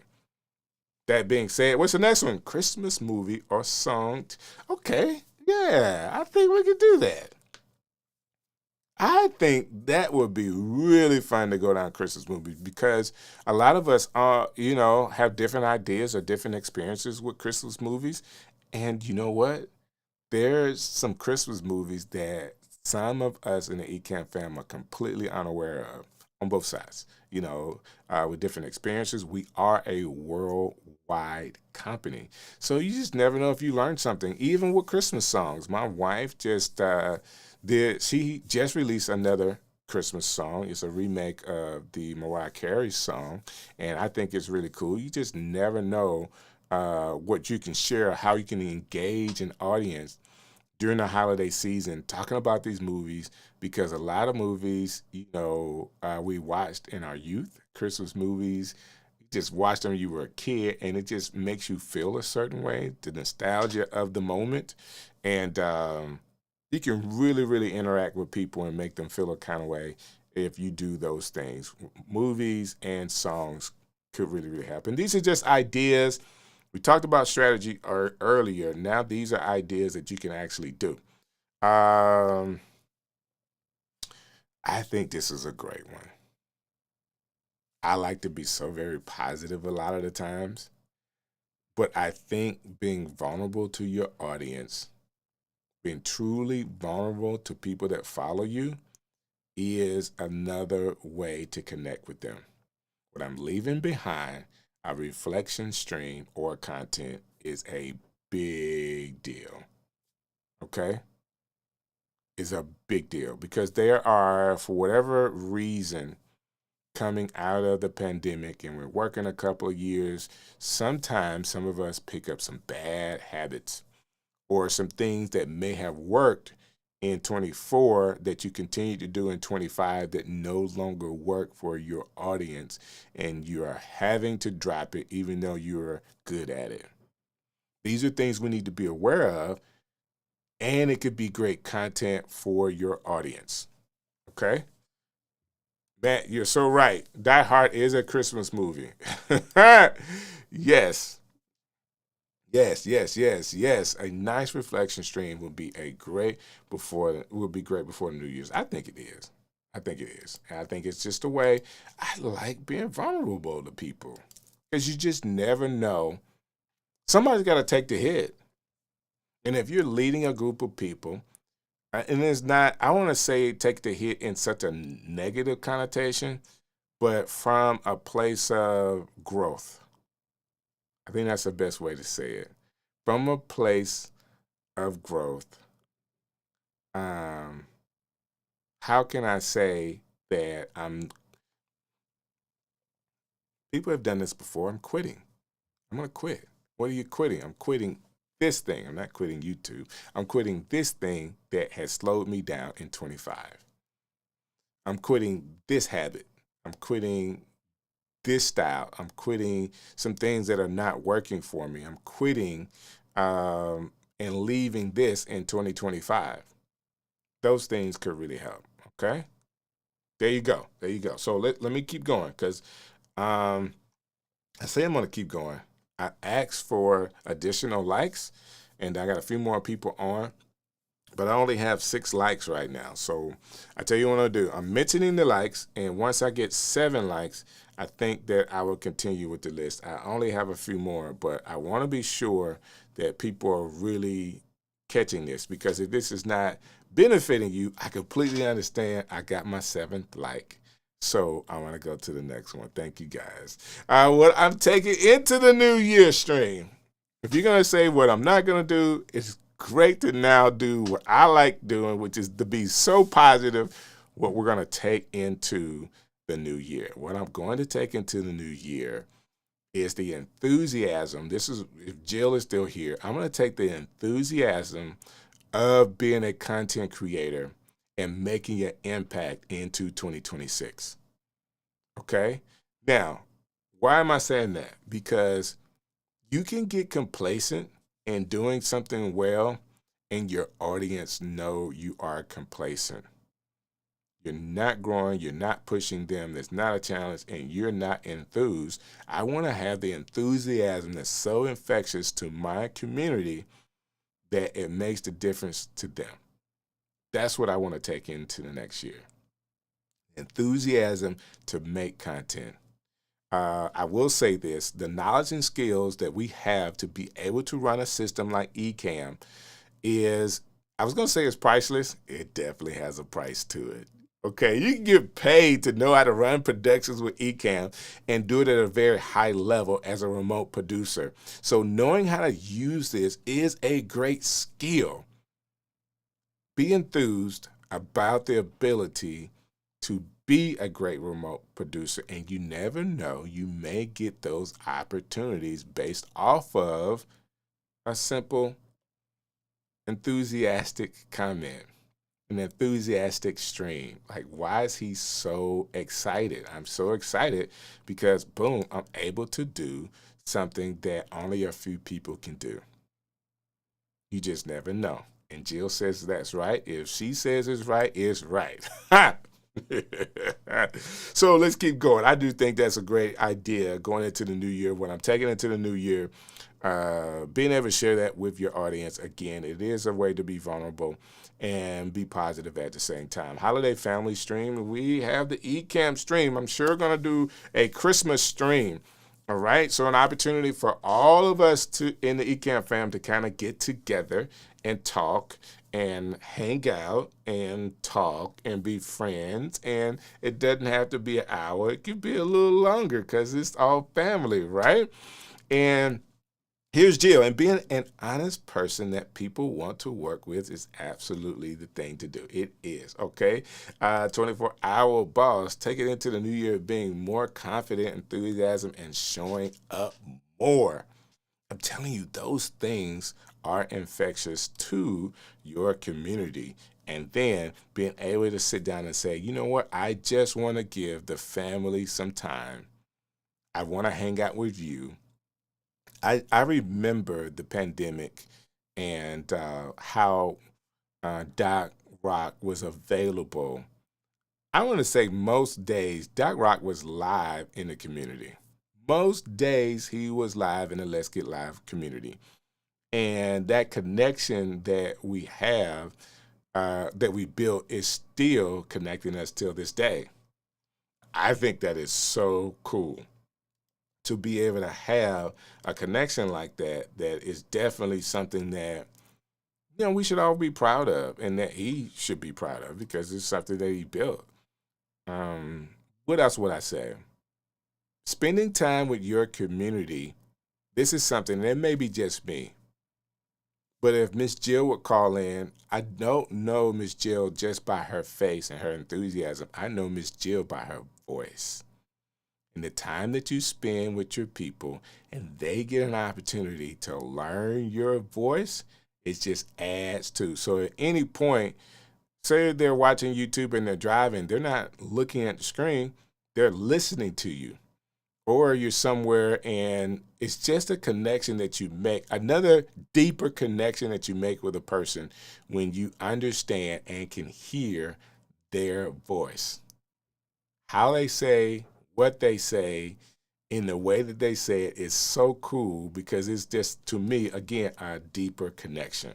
S1: That being said, what's the next one? Christmas movie or song? Okay, yeah, I think we could do that. I think that would be really fun to go down Christmas movies, because a lot of us have different ideas or different experiences with Christmas movies. And you know what? There's some Christmas movies that some of us in the Ecamm fam are completely unaware of on both sides. With different experiences, we are a worldwide company. So you just never know if you learned something, even with Christmas songs. My wife she just released another Christmas song. It's a remake of the Mariah Carey song, and I think it's really cool. You just never know what you can share, how you can engage an audience during the holiday season talking about these movies, because a lot of movies, we watched in our youth, Christmas movies, you just watched them when you were a kid, and it just makes you feel a certain way, the nostalgia of the moment. And you can really, really interact with people and make them feel a kind of way if you do those things. Movies and songs could really, really happen. These are just ideas. We talked about strategy earlier. Now these are ideas that you can actually do. I think this is a great one. I like to be so very positive a lot of the times, but I think being vulnerable to your audience, being truly vulnerable to people that follow you, is another way to connect with them. What I'm leaving behind, a reflection stream or content, is a big deal. Okay? It's a big deal, because there are, for whatever reason, coming out of the pandemic, and we're working a couple of years, sometimes some of us pick up some bad habits or some things that may have worked in 24 that you continue to do in 25 that no longer work for your audience, and you are having to drop it even though you're good at it. These are things we need to be aware of and it could be great content for your audience. Okay? Matt, you're so right. Die Hard is a Christmas movie. Yes. Yes, yes, yes, yes. A nice reflection stream will be great before the New Year's. I think it is. I think it is. And I think it's just a way I like being vulnerable to people. Because you just never know. Somebody's got to take the hit. And if you're leading a group of people, and it's not, I want to say take the hit in such a negative connotation, but from a place of growth. I think that's the best way to say it. From a place of growth, um, how can I say that people have done this before? I'm quitting. I'm going to quit. What are you quitting? I'm quitting this thing. I'm not quitting YouTube. I'm quitting this thing that has slowed me down in 25. I'm quitting this habit. I'm quitting this style. I'm quitting some things that are not working for me. I'm quitting and leaving this in 2025. Those things could really help. Okay. There you go. There you go. So let me keep going because I say I'm going to keep going. I asked for additional likes and I got a few more people on, but I only have 6 likes right now. So I tell you what I'll do. I'm mentioning the likes, and once I get 7 likes, I think that I will continue with the list. I only have a few more, but I want to be sure that people are really catching this, because if this is not benefiting you, I completely understand. I got my 7th like. So I want to go to the next one. Thank you guys. What I'm taking into the new year stream. If you're going to say what I'm not going to do, it's great to now do what I like doing, which is to be so positive. What we're going to take into the new year. What I'm going to take into the new year is the enthusiasm. This is, if Jill is still here, I'm going to take the enthusiasm of being a content creator and making an impact into 2026. Okay? Now, why am I saying that? Because you can get complacent in doing something well and your audience know you are complacent. You're not growing, you're not pushing them, there's not a challenge, and you're not enthused. I want to have the enthusiasm that's so infectious to my community that it makes the difference to them. That's what I want to take into the next year. Enthusiasm to make content. I will say this, the knowledge and skills that we have to be able to run a system like Ecamm is, I was going to say it's priceless. It definitely has a price to it. Okay, you can get paid to know how to run productions with Ecamm and do it at a very high level as a remote producer. So knowing how to use this is a great skill. Be enthused about the ability to be a great remote producer, and you never know, you may get those opportunities based off of a simple enthusiastic comment, an enthusiastic stream. Like, why is he so excited? I'm so excited because, boom, I'm able to do something that only a few people can do. You just never know. And Jill says that's right. If she says it's right, it's right. So let's keep going. I do think that's a great idea going into the new year. When I'm taking into the new year, being able to share that with your audience, again, it is a way to be vulnerable and be positive at the same time. Holiday family stream, we have the Ecamm stream. I'm sure going to do a Christmas stream. All right, so an opportunity for all of us to in the Ecamm fam to kind of get together and talk and hang out and talk and be friends. And it doesn't have to be an hour. It could be a little longer because it's all family, right? And here's Jill. And being an honest person that people want to work with is absolutely the thing to do. It is, okay? 24-hour boss. Take it into the new year being more confident, enthusiasm, and showing up more. I'm telling you, those things are infectious to your community. And then being able to sit down and say, you know what? I just want to give the family some time. I want to hang out with you. I remember the pandemic and how Doc Rock was available. I want to say most days Doc Rock was live in the community. Most days he was live in the Let's Get Live community. And that connection that we have, that we built, is still connecting us till this day. I think that is so cool to be able to have a connection like that. That is definitely something that we should all be proud of, and that he should be proud of because it's something that he built. What else would I say? Spending time with your community. This is something that may be just me, but if Miss Jill would call in, I don't know Miss Jill just by her face and her enthusiasm. I know Miss Jill by her voice. And the time that you spend with your people and they get an opportunity to learn your voice, it just adds to. So at any point, say they're watching YouTube and they're driving, they're not looking at the screen, they're listening to you. Or you're somewhere and it's just a connection that you make, another deeper connection that you make with a person when you understand and can hear their voice. How they say, what they say, in the way that they say it is so cool because it's just, to me, again, a deeper connection.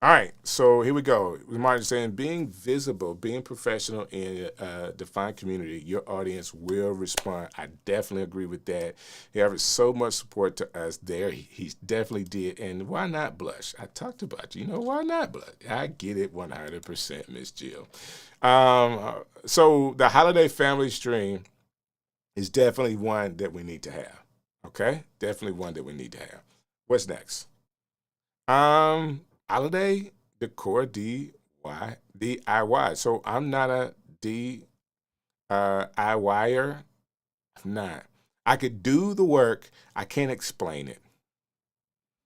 S1: All right, so here we go. Martin saying, being visible, being professional in a defined community, your audience will respond. I definitely agree with that. He has so much support to us there. He definitely did. And why not blush? I talked about why not blush? I get it 100%, Miss Jill. So the holiday family stream is definitely one that we need to have. Okay? Definitely one that we need to have. What's next? Holiday decor DIY. So I'm not a DIYer. I'm not. I could do the work. I can't explain it.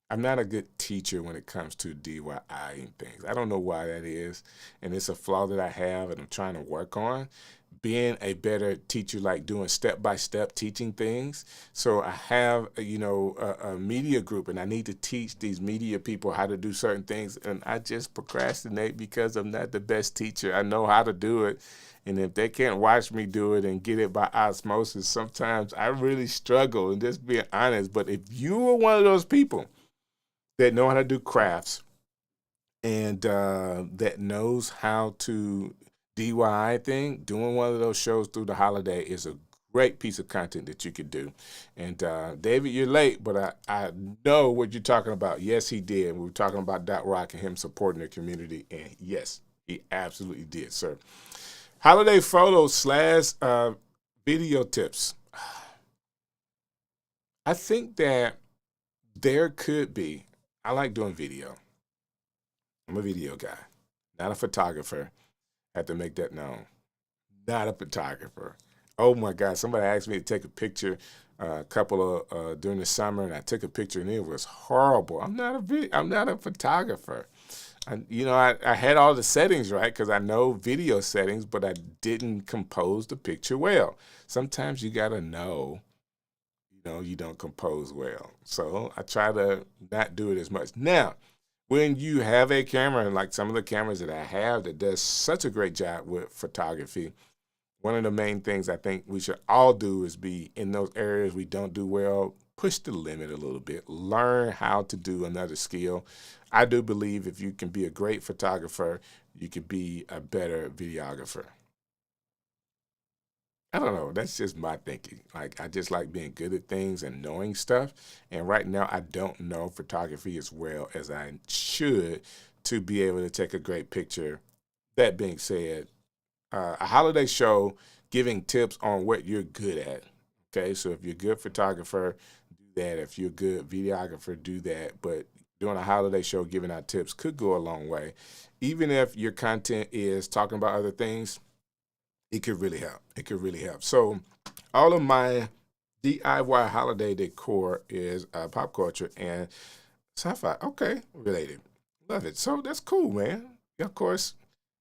S1: I'm not a good teacher when it comes to DIY and things. I don't know why that is. And it's a flaw that I have and I'm trying to work on. Being a better teacher, like doing step-by-step teaching things. So I have, a media group, and I need to teach these media people how to do certain things, and I just procrastinate because I'm not the best teacher. I know how to do it, and if they can't watch me do it and get it by osmosis, sometimes I really struggle, and just being honest. But if you are one of those people that know how to do crafts and that knows how to DIY thing, doing one of those shows through the holiday is a great piece of content that you could do. And David, you're late, but I know what you're talking about. Yes, he did. We were talking about Dot Rock and him supporting the community. And yes, he absolutely did, sir. Holiday photos / video tips. I think that there could be, I like doing video. I'm a video guy, not a photographer. Have to make that known. Not a photographer. Oh my God! Somebody asked me to take a picture a couple of during the summer, and I took a picture, and it was horrible. I'm not a photographer. I had all the settings right because I know video settings, but I didn't compose the picture well. Sometimes you gotta know, you don't compose well. So I try to not do it as much now. When you have a camera, like some of the cameras that I have that does such a great job with photography, one of the main things I think we should all do is be in those areas we don't do well, push the limit a little bit, learn how to do another skill. I do believe if you can be a great photographer, you could be a better videographer. I don't know. That's just my thinking. Like, I just like being good at things and knowing stuff. And right now, I don't know photography as well as I should to be able to take a great picture. That being said, a holiday show giving tips on what you're good at. Okay, so if you're a good photographer, do that. If you're a good videographer, do that. But doing a holiday show giving out tips could go a long way. Even if your content is talking about other things, it could really help. It could really help. So all of my DIY holiday decor is pop culture and sci-fi. Okay, related. Love it. So that's cool, man. Of course,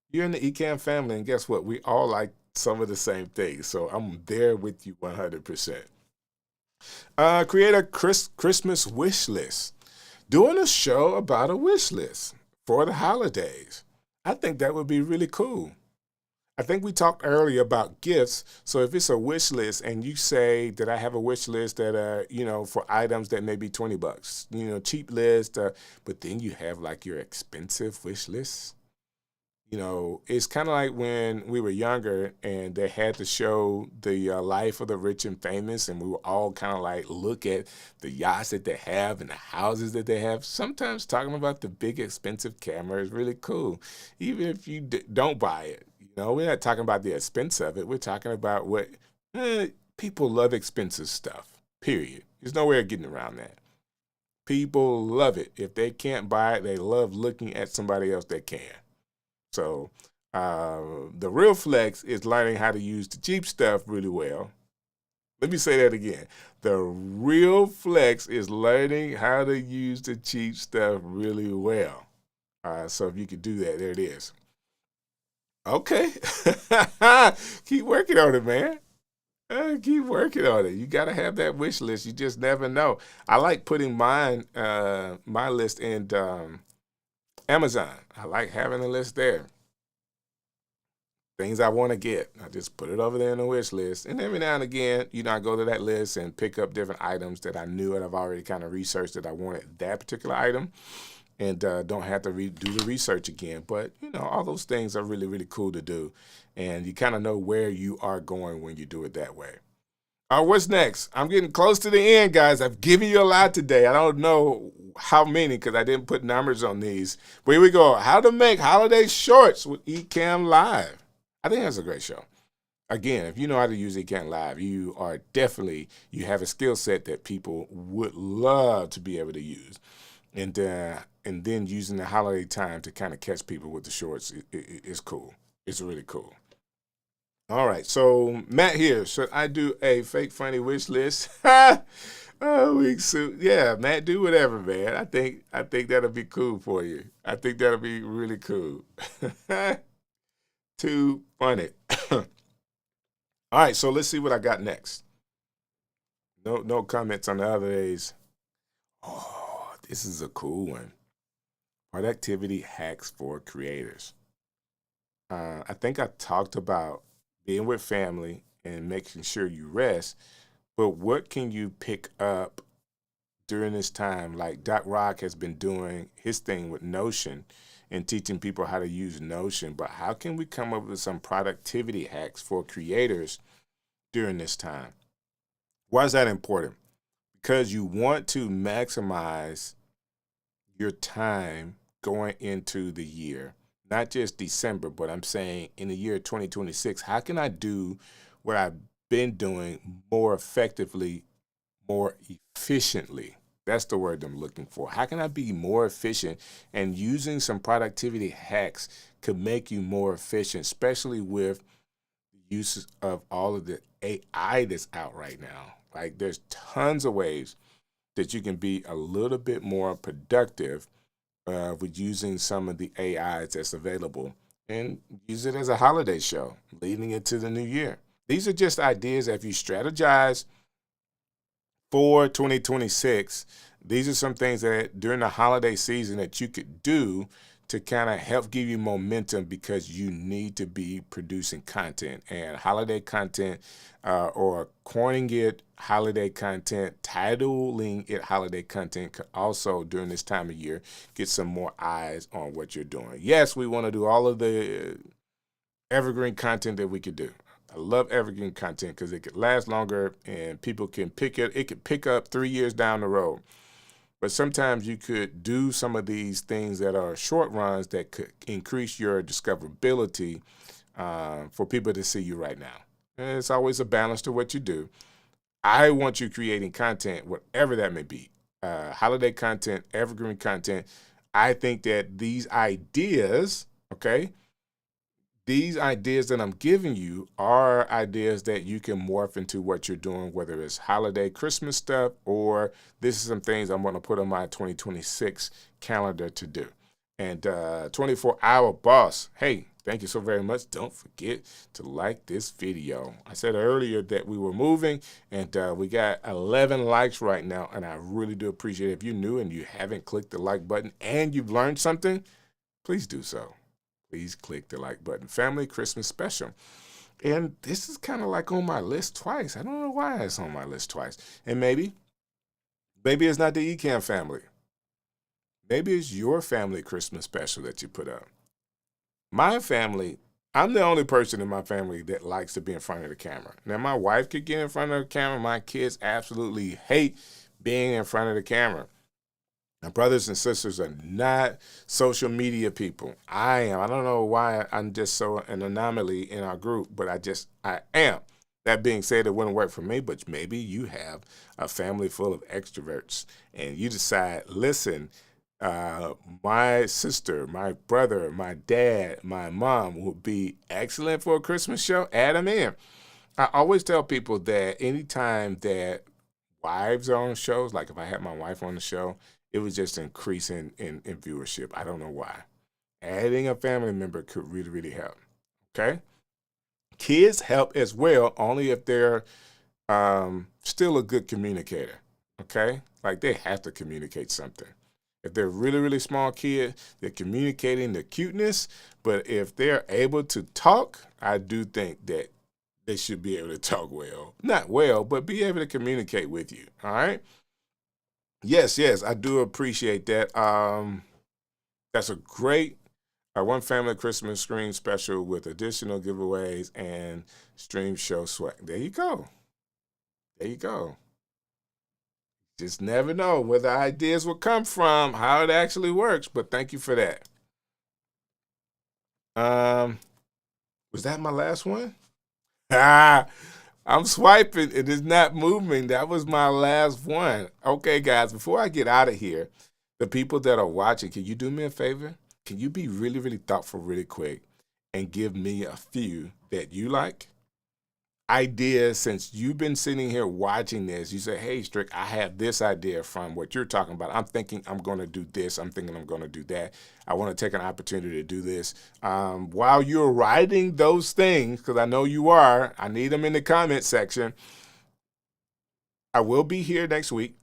S1: you're in the Ecamm family, and guess what? We all like some of the same things. So I'm there with you 100%. Create a Christmas wish list. Doing a show about a wish list for the holidays. I think that would be really cool. I think we talked earlier about gifts. So if it's a wish list and you say that I have a wish list that for items that may be $20, cheap list, but then you have like your expensive wish list. It's kind of like when we were younger and they had to show the life of the rich and famous, and we were all kind of like look at the yachts that they have and the houses that they have. Sometimes talking about the big expensive camera is really cool, even if you don't buy it. We're not talking about the expense of it. We're talking about what people love expensive stuff, period. There's no way of getting around that. People love it. If they can't buy it, they love looking at somebody else that can. So the real flex is learning how to use the cheap stuff really well. Let me say that again. The real flex is learning how to use the cheap stuff really well. So if you could do that, there it is. Okay. Keep working on it, man. Keep working on it. You got to have that wish list. You just never know. I like putting my list in Amazon. I like having a list there. Things I want to get. I just put it over there in the wish list. And every now and again, I go to that list and pick up different items that I knew and I've already kind of researched that I wanted that particular item. And don't have to do the research again. But, all those things are really, really cool to do. And you kind of know where you are going when you do it that way. All right, what's next? I'm getting close to the end, guys. I've given you a lot today. I don't know how many because I didn't put numbers on these. But here we go. How to make holiday shorts with Ecamm Live. I think that's a great show. Again, if you know how to use Ecamm Live, you have a skill set that people would love to be able to use. And then using the holiday time to kind of catch people with the shorts is cool. It's really cool. All right, so Matt here. Should I do a fake funny wish list? Week suit. Yeah, Matt, do whatever, man. I think that'll be cool for you. I think that'll be really cool. Too funny. All right, so let's see what I got next. No comments on the other days. Oh, this is a cool one. Productivity hacks for creators. I think I talked about being with family and making sure you rest, but what can you pick up during this time? Like Doc Rock has been doing his thing with Notion and teaching people how to use Notion, but how can we come up with some productivity hacks for creators during this time? Why is that important? Because you want to maximize your time going into the year, not just December, but I'm saying in the year 2026, how can I do what I've been doing more effectively, more efficiently? That's the word I'm looking for. How can I be more efficient? And using some productivity hacks could make you more efficient, especially with the use of all of the AI that's out right now. Like there's tons of ways that you can be a little bit more productive with using some of the AIs that's available, and use it as a holiday show leading into the new year. These are just ideas. If you strategize for 2026, these are some things that during the holiday season that you could do to kind of help give you momentum, because you need to be producing content, and holiday content or coining it holiday content, titling it holiday content could also during this time of year get some more eyes on what you're doing. Yes, we want to do all of the evergreen content that we could do. I love evergreen content because it could last longer and people can pick it. It could pick up 3 years down the road. But sometimes you could do some of these things that are short runs that could increase your discoverability for people to see you right now. And it's always a balance to what you do. I want you creating content, whatever that may be. Holiday content, evergreen content. I think that these ideas, these ideas that I'm giving you are ideas that you can morph into what you're doing, whether it's holiday, Christmas stuff, or this is some things I'm going to put on my 2026 calendar to do. And 24-hour boss, hey, thank you so very much. Don't forget to like this video. I said earlier that we were moving, and we got 11 likes right now, and I really do appreciate it. If you're new and you haven't clicked the like button and you've learned something, please do so. please click the like button. Family Christmas special. And this is kind of like on my list twice. I don't know why it's on my list twice. And maybe it's not the Ecamm family. Maybe it's your family Christmas special that you put up. My family, I'm the only person in my family that likes to be in front of the camera. Now, my wife could get in front of the camera. My kids absolutely hate being in front of the camera. My brothers and sisters are not social media people. I am. I don't know why I'm just so an anomaly in our group, but I am. That being said, it wouldn't work for me, but maybe you have a family full of extroverts and you decide, listen, my sister, my brother, my dad, my mom would be excellent for a Christmas show. Add them in. I always tell people that anytime that wives are on shows, like if I had my wife on the show, it was just increasing in viewership. I don't know why. Adding a family member could really, really help. Okay? Kids help as well, only if they're still a good communicator. Okay? Like they have to communicate something. If they're really, really small kid, they're communicating the cuteness. But if they're able to talk, I do think that they should be able to talk well. Not well, but be able to communicate with you. All right? Yes, I do appreciate that. That's a great One Family Christmas Screen special with additional giveaways and stream show swag. There you go. Just never know where the ideas will come from, how it actually works, but thank you for that. Was that my last one? I'm swiping. It is not moving. That was my last one. Okay, guys, before I get out of here, the people that are watching, can you do me a favor? Can you be really, really thoughtful really quick and give me a few that you like? Ideas, since you've been sitting here watching this, you say, hey, Strick, I have this idea from what you're talking about. I'm thinking I'm going to do this. I'm thinking I'm going to do that. I want to take an opportunity to do this. While you're writing those things, because I know you are, I need them in the comment section. I will be here next week.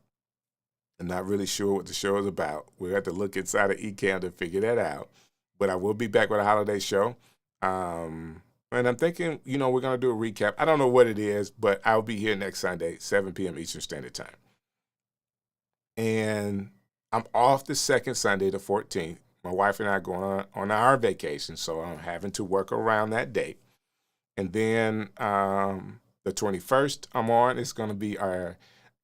S1: I'm not really sure what the show is about. We'll have to look inside of Ecamm to figure that out. But I will be back with a holiday show. And I'm thinking, we're going to do a recap. I don't know what it is, but I'll be here next Sunday, 7 p.m. Eastern Standard Time. And I'm off the second Sunday, the 14th. My wife and I are going on our vacation, so I'm having to work around that date. And then the 21st I'm on. It's going to be our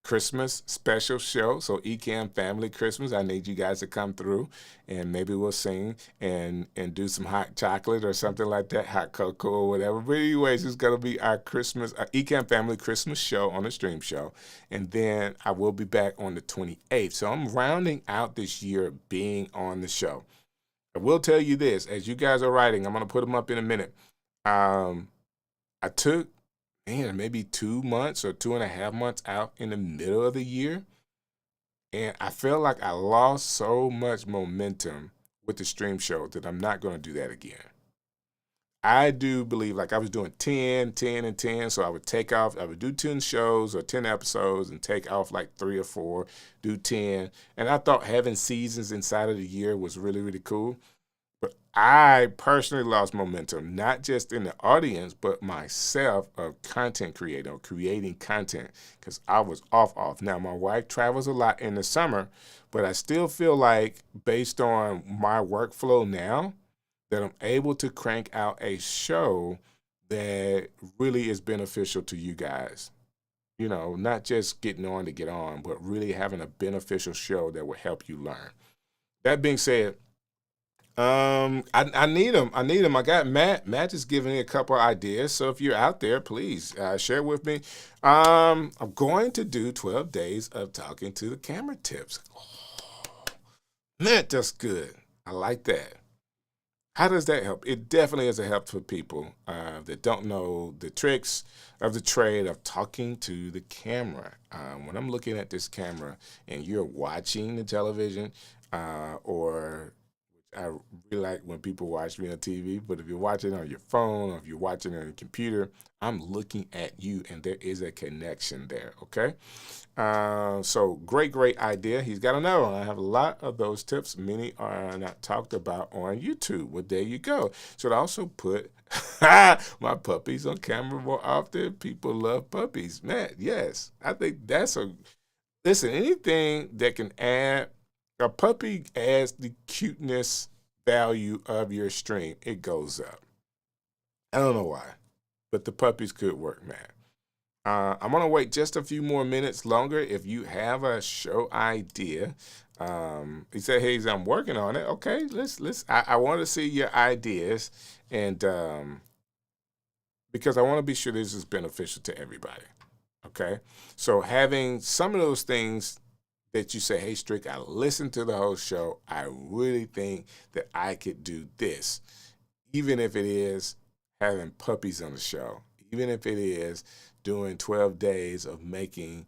S1: Christmas special show. So Ecamm Family Christmas. I need you guys to come through and maybe we'll sing and do some hot chocolate or something like that, hot cocoa or whatever. But anyways, it's going to be our Christmas, Ecamm Family Christmas show on the stream show. And then I will be back on the 28th. So I'm rounding out this year being on the show. I will tell you this, as you guys are writing, I'm going to put them up in a minute. I took maybe 2 months or 2.5 months out in the middle of the year. And I feel like I lost so much momentum with the stream show that I'm not going to do that again. I do believe, like I was doing 10, 10, and 10. So I would take off, I would do 10 shows or 10 episodes and take off like 3 or 4, do 10. And I thought having seasons inside of the year was really, really cool. But I personally lost momentum, not just in the audience, but myself of content creating content, because I was off. Now, my wife travels a lot in the summer, but I still feel like based on my workflow now that I'm able to crank out a show that really is beneficial to you guys. Not just getting on to get on, but really having a beneficial show that will help you learn. That being said, I need them. I got Matt. Matt is giving me a couple of ideas. So if you're out there, please share with me. I'm going to do 12 days of talking to the camera tips. Oh, man, that's good. I like that. How does that help? It definitely is a help for people that don't know the tricks of the trade of talking to the camera. When I'm looking at this camera and you're watching the television or I really like when people watch me on TV, but if you're watching on your phone or if you're watching on your computer, I'm looking at you and there is a connection there, okay? So great idea. He's got another one. I have a lot of those tips. Many are not talked about on YouTube. Well, there you go. Should also put my puppies on camera more often. People love puppies. Man, yes. I think that's listen, anything that can add, a puppy adds the cuteness value of your stream. It goes up. I don't know why, but the puppies could work, man. I'm going to wait just a few more minutes longer. If you have a show idea, he said, hey, I'm working on it. Okay, I want to see your ideas, and because I want to be sure this is beneficial to everybody. Okay, so having some of those things that you say, hey, Strick, I listened to the whole show. I really think that I could do this, even if it is having puppies on the show, even if it is doing 12 days of making,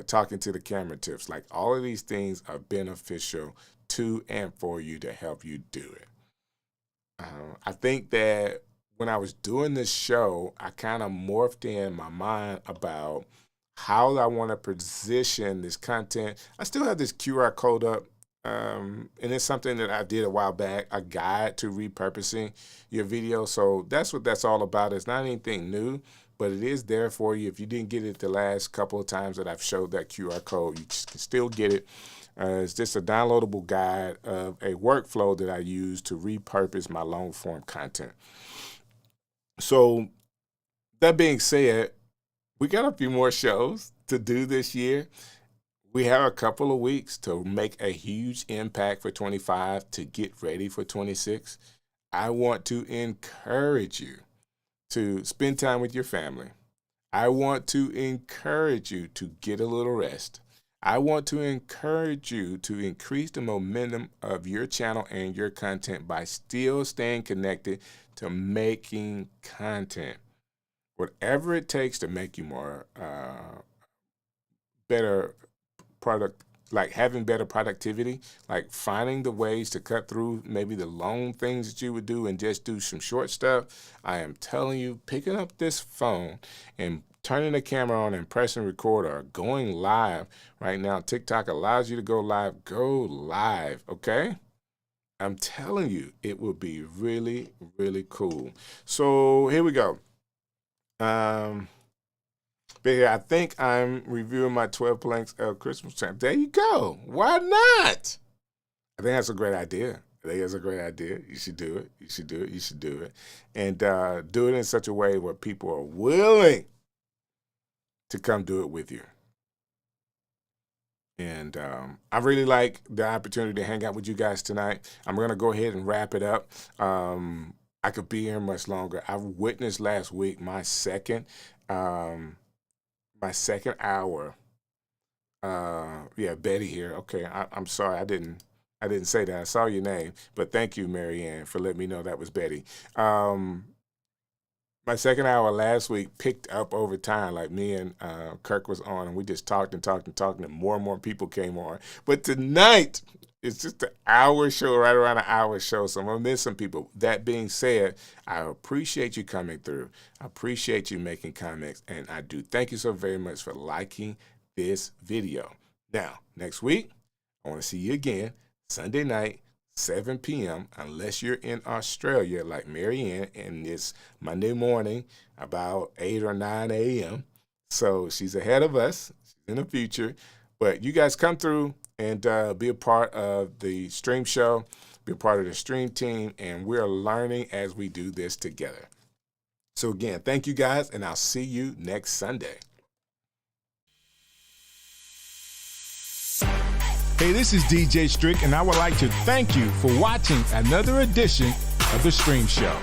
S1: talking to the camera tips. Like, all of these things are beneficial to and for you to help you do it. I think that when I was doing this show, I kind of morphed in my mind about how I want to position this content. I still have this QR code up, and it's something that I did a while back, a guide to repurposing your video. So that's what that's all about. It's not anything new, but it is there for you. If you didn't get it the last couple of times that I've showed that QR code, you can still get it. It's just a downloadable guide of a workflow that I use to repurpose my long form content. So that being said, we got a few more shows to do this year. We have a couple of weeks to make a huge impact for 25 to get ready for 26. I want to encourage you to spend time with your family. I want to encourage you to get a little rest. I want to encourage you to increase the momentum of your channel and your content by still staying connected to making content. Whatever it takes to make you more better product, like having better productivity, like finding the ways to cut through maybe the long things that you would do and just do some short stuff. I am telling you, picking up this phone and turning the camera on and pressing record or going live right now. TikTok allows you to go live, okay? I'm telling you, it will be really, really cool. So here we go. But yeah, I think I'm reviewing my 12 planks of Christmas time. There you go. Why not? I think that's a great idea. You should do it. You should do it. And do it in such a way where people are willing to come do it with you. And I really like the opportunity to hang out with you guys tonight. I'm going to go ahead and wrap it up. I could be here much longer. I witnessed last week my second hour. Yeah, Betty here. Okay, I'm sorry. I didn't say that. I saw your name, but thank you, Marianne, for letting me know that was Betty. My second hour last week picked up over time. Like, me and Kirk was on, and we just talked, and more and more people came on. But tonight, it's just an hour show, right around an hour show, so I'm going to miss some people. That being said, I appreciate you coming through. I appreciate you making comments, and I do thank you so very much for liking this video. Now, next week, I want to see you again, Sunday night, 7 p.m., unless you're in Australia like Marianne, and it's Monday morning, about 8 or 9 a.m., so she's ahead of us. She's in the future. But you guys come through and be a part of the stream show, be a part of the stream team, and we're learning as we do this together. So again, thank you guys, and I'll see you next Sunday. Hey, this is DJ Strick, and I would like to thank you for watching another edition of the Stream Show.